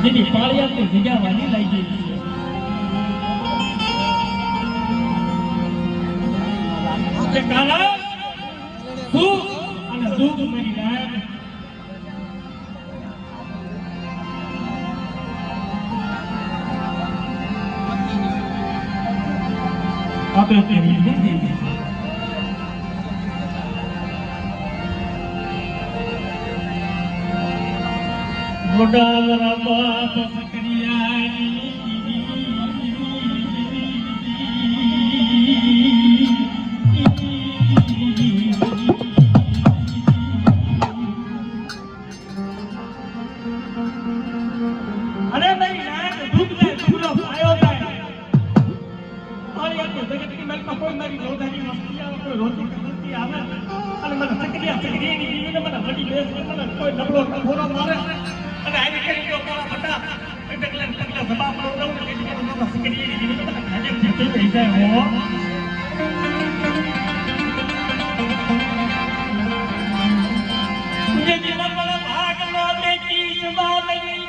જેની પાળિયાની જગ્યા વાળી લાગી છે કાલા તું અને દુઃખ મારી રાત આપણે તેની નથી મોડા બાપ સકરિયાની અરે ભાઈ નાક દુઃખ ને પૂરો પાયો થાય પાળિયા તો જગતની માલમાં કોઈ મારી રોધાની મસ્તી આવે કોઈ રોટી મસ્તી આવે અને મને સકરિયાની જીવીને મને વડી બેસ મને કોઈ નબળો નફોરો મારે અને આવી કરી જો મારા બટા ટકલા જવાબ આવો ને કે મને સકરિયાની જીવીને મને ખાજે જતો થઈ જાય હો मुझे जीवन वाला भाग लो बेटी सुबह लगेगी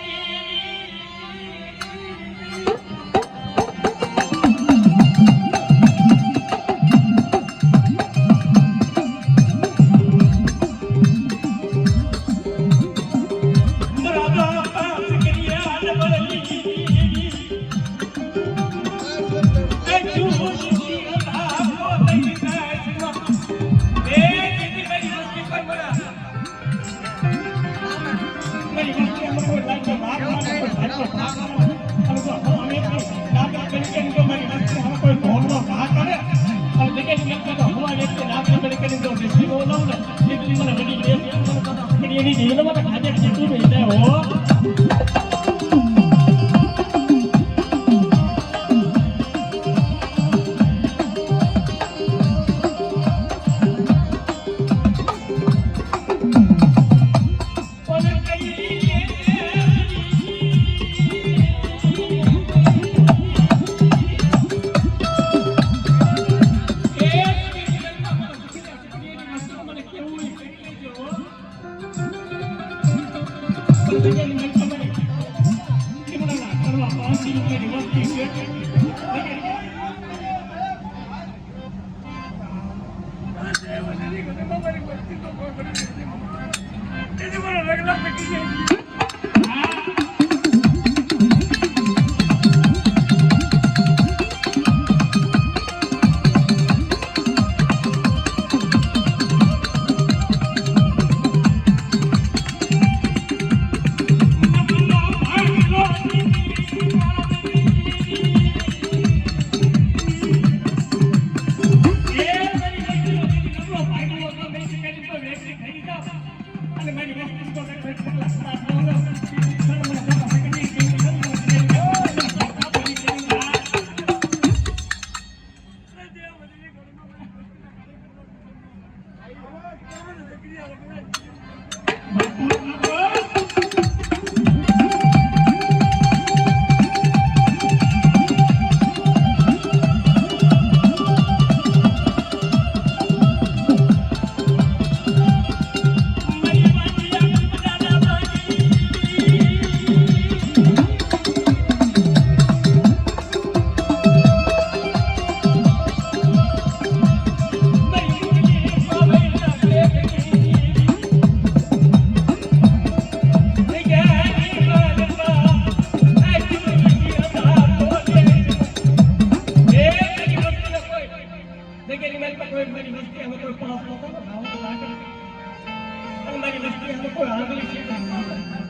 કોઈ આંગળી છે